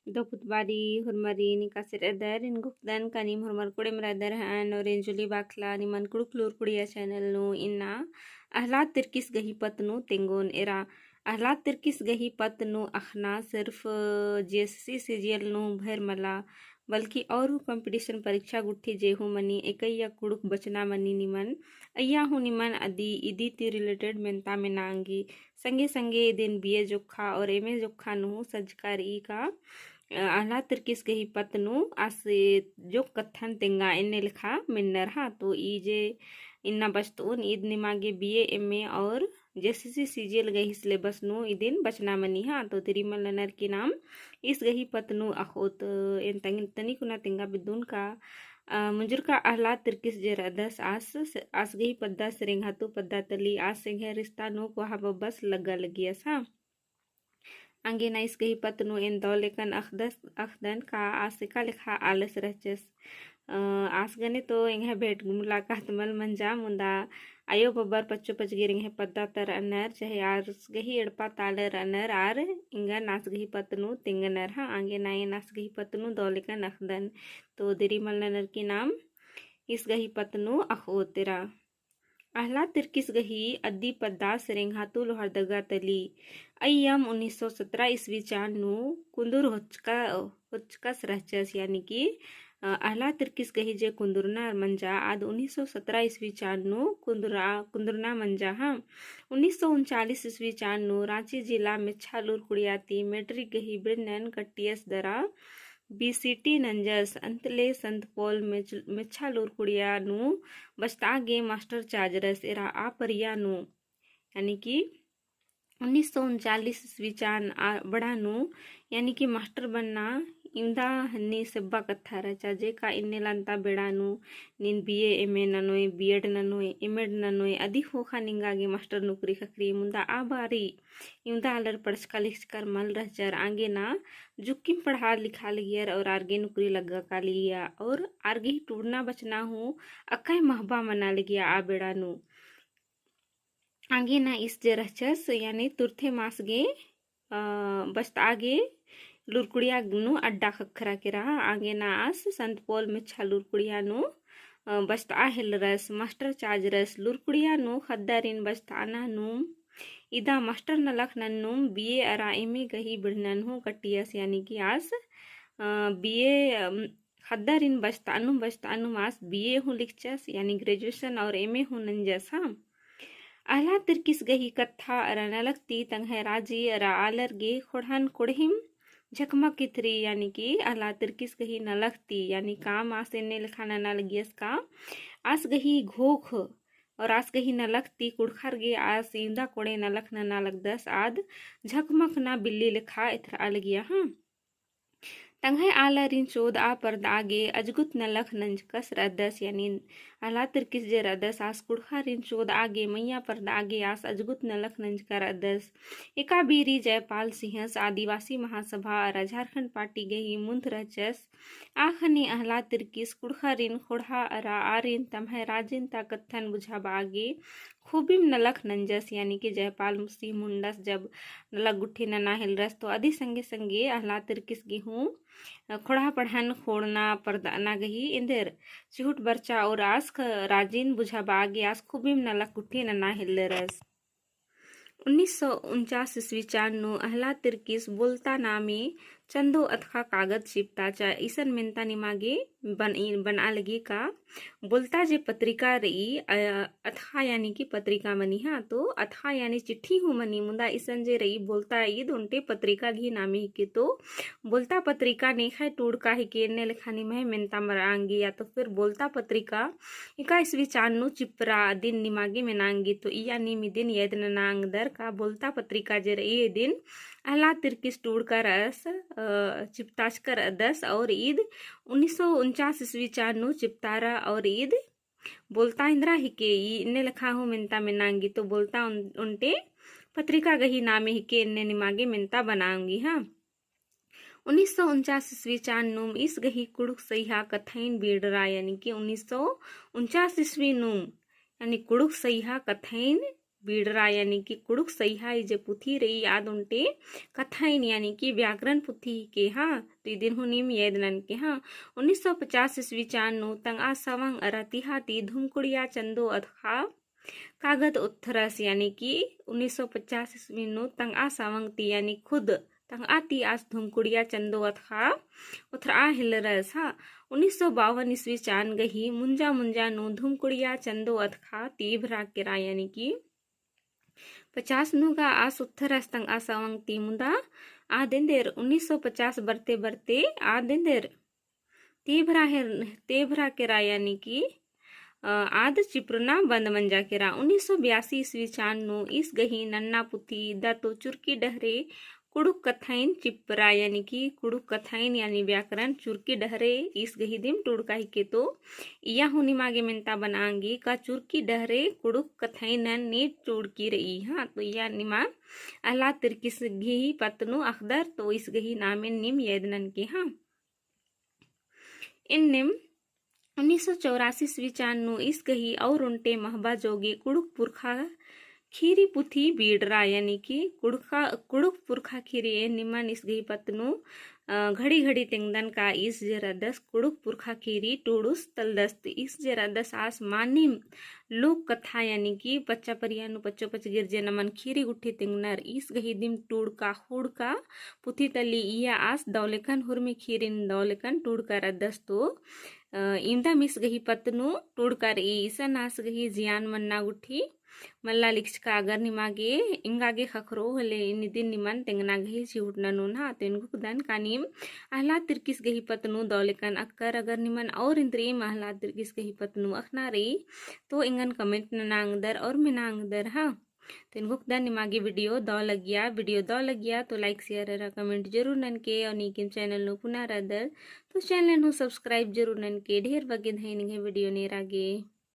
Doputbadi hurmari ni kasir edar in gukdan kanim hurmar kude meradar han oranjuli bakla ni man kuduk lur kudia channel nu inna ahlat tirkis gahi patnu tengon era ahlat tirkis gahi patnu akhna सिर्फ GSC CGL नु भर मला बल्कि और competition परीक्षा गुट्ठी जेहू money एकैया Kurukh बचना money निमन अय्या हूँ निमन अदी इदी ती रिलेटेड मेंता में नांगी संगे संगे दिन बीए जोखा और एमए जोखा नु सजकार ई का आला तिरकिस गही पतनु आसे जो कथन तेंगा इन्ने लिखा मिन्नर हा तो ई जे इन्ना बस्तून ईद निमागे बीए एमए और जेसीसी सीजीएल गही सिलेबस नु इदिन बचना मनी हा तो तिरिमल नर की नाम इस गही पतनु अखोत इन तनी कुना तेंगा बिदुन का मुंजुर का आहला तिरकिस जे रदस आस गही पद्दा सिरेंग हातु पद्दा तली आस सिंह रिश्ता नु को हा बस लगा लगी सा आंगे नाइस गही पतनु इन दौलेकन अखदन का आसिका लिखा आलस रचस आस गने तो इंगे भेट मुलाकात मल मंजा मुंदा आयो बबर पच्चो पचगिर इंगे पद्दा तर अनर चाहे आस गही एड़पा तालर अनर आर इंगा नास गही पतनु तिंगनर हा आंगे नाय नास गही पतनु दौलेकन अखदन तो दिरी मल नर की नाम इस गही पतनु अखो तेरा आहला तिरकिस गही अद्दी पद्दा सिरेंघातु लोहरदगा तली अय्यम 1917 ईस्वी चानु कुंदूर होचकस रहचस यानी कि आहला तिरकिस गही जे कुंदुरना मंजा आद 1917 ईस्वी चानु कुंदुरना मंजा हाँ 1939 ईस्वी चानु रांची जिला में छालूर कुड़ियाती मेट्रिक गही ब्रिनन कट्टियस दरा बीसीटी नंजस अंतले संत पॉल मेच्छालूर कुड़िया नु बस्तागे मास्टर चार्जरस एरा आ परिया नु यानी कि 1939 ईस्वी चान बड़ा नु यानी कि मास्टर बनना इंदा हन्नी सेब्बा कथा रचा जे का इन्ने लांता बेड़ा नु निन बीए एमए ननोय बीएड ननोय एमएड ननोय अधि होखा निंगागे मास्टर नौकरी खकरी मुंदा आ बारी इंदा अलर पढ़स्का लिखकर मल रहचर आगे ना जुक्किम पढ़ा लिखा लियर और आगे नौकरी लगा का लिया और आगे टूरना बचना हूँ अक्का महबा मना लिया आ बेड़ा नु आगे ना इस जे रहचस यानी तुरथे मास गे बस आगे लुरकुड़िया नु अड्डा खखरा के रहा आगे ना आस संत पॉल में छा लुरकुड़िया नु बस्त आहिल रस मास्टर चार्ज रस लुरकुड़िया नु खद्दारिन बस्त आना नु इदा मास्टर नलख नन्नु बीए अरा एमए गही बिड़नन हूँ कट्टियस यानी कि आस बीए खद्दारिन बस्त अनु मास बीए हूँ लिखचस यानी ग्रेजुएशन और एमए हूँ नंजस हाँ आहला तिरकिस गही कथा अरा नलखती तंग राजी अरा आलर गे खोड़हन कोड़हिम झकमा किथरी यानी कि आहला तिरकिस गही नलखती यानी काम आस इन्ने लिखाना ना लगियस का आस गही घोख और आस गही नलखती कुड़खर गे आस इंदा कोड़े नलख ना लगदस आद झकमक ना बिल्ली लिखा इथर अलगिया हाँ तंगे आलरिन चोद आ पर्द आगे अजगुत नलख नंजकस रदस यानी आला तिरकिस जे रदस आस कुड़खारिन चोद आगे मैया पर्द आगे आस अजगुत नलख नंजकर रदस एका बीरी जयपाल सिंहस आदिवासी महासभा अरा झारखंड पार्टी गही मुंथ रचस आखने आहला तिरकिस कुड़खारिन खोड़ा अरा आरिन तमहे राजिन ता कथन बुझाब आगे खूबिम नलख नंजस यानी कि जयपाल सिंह मुंडस जब नलक गुट्ठी नना हिलरस तो अधि संगे संगे आहला तिरकिस गेहूँ खोड़ा पढ़ान खोड़ना पर्दाना गही इंदर चिहुट बर्चा और आस राजिन बुझा बागे आस खूबिम नलक गुट्ठी नना हिलरस 1949 ईस्वी चानु आहला तिरकिस बोलता नामी चंदो अथका कागज चिपता चा ईसन मेंता निमागे बना लगी का बोलता जे पत्रिका रही अथा यानी कि पत्रिका मनी हाँ तो अथा यानी चिट्ठी हूँ मनी मुंदा ईसन जे रही बोलता ईद उनटे पत्रिका घी नामी के तो बोलता पत्रिका ने खाए टूड़ का ही केरने लिखानी में मेंता मरांगी या तो फिर बोलता पत्रिका इका इसवी चानु चिपरा दिन निमागे में नांगी तो इया निमी दिन यद नांग दर का बोलता पत्रिका जे रही ये दिन आहला तिरकिस टूड़ का रस चिपताच कर दस और ईद 1949 ईस्वी चानु चिपतारा और ईद बोलता इंद्रा हिके इन्ने लिखा हूँ मिनता में नांगी तो बोलता उनटे पत्रिका गही नामे हिके इन्ने निमागे मिनता बनाऊंगी हाँ 1949 ईस्वी चानु इस गही कुड़ुक सैहा कथैन बीडरा यानी कि 1949 ईस्वी नु यानी कुड़ुक सैहा कथैन बीडरा यानी कि कुड़ुक सही इजे पुथी रही याद उनटे कथाइन यानी कि व्याकरण पुथी के हाँ तो दिन हुनिम येदनन के हाँ 1950 ईस्वी चानु तंग आ सवंग अरतिहाती धुमकुड़िया चंदो अधखा कागद उत्थरस यानी कि 1950 ईस्वी नु तंग आ सवंगती यानी खुद तंग आती आस धुमकुड़िया चंदो अथखा उथर आ हिलरस हाँ 1952 ईस्वी चान गही मुंजा मुंजा नु धुमकुड़िया चंदो अथखा तीभरा किरा यानी कि 50 नु का आस उत्थरस तंग आ सवंगती मुंदा आ दिंदेर 1950 बरते बरते आ दिंदेर तेभरा किरा यानी कि आद चिपरुना बंद मंजा केरा 1982 ईस्वी चानु इस गही नन्ना पुथी दातो चुरकी डहरे कुड़ुक कथाइन चिपरा यानी कि कुड़ुक कथाइन यानी व्याकरण चुरकी डहरे इस गही दिम टुड़काही के तो या हुनी मागे मिनता बनांगी का चुरकी डहरे कुड़ुक कथाइन नीट चुड़की रही हाँ तो या निमा अला तिरकिस घी पतनु अखदर तो इस गही नामे निम येदनन के हाँ इन निम 1984 ईस्वी चानु इस गही और उनटे महबा जोगी कुड़ुक पुरखा खीरी पुथी बीडरा यानी कि कुड़ुक पुरखा खीरी निमन इस गही पतनु घड़ी घड़ी तिंगदन का इस जरा 10 कुड़ुक पुरखा खीरी टूडुस तलदस्त इस जरा 10 आस मानिम लोक कथा यानी कि पच्चा परियानु पच्चो पच गिरजे नमन खीरी गुट्ठी तिंगनर इस गही दिम टूड़का हुड़का पुथी तली इया आस दौलेकन हुरमी खीरिन दौलेकन टूड़का रदस तो इंदा मिस गही पतनु टूड़कर ईसा नास गही जियान मन्ना गुट्ठी मल्ला लिक्स का अगर निमागे इंगागे खखरो हले निदिन निमन तेंगना गही चिउटना नून हा तेनगु कुदान कानीम अहला तिरकिस गही पतनु दौलेकन अक्कर अगर निमन और इंद्री महला तिरकिस गही पतनु अखना रही तो इंगन कमेंट नांगदर और मिनांगदर हा तेनगु कुदान निमागे वीडियो दौ लगिया तो लाइक शेयर कमेंट जरूर नन के और नीकिम चैनल नु पुनः रदर तो चैनल नु सब्सक्राइब जरूर नन के ढेर बगे धैनिगे वीडियो नेरागे।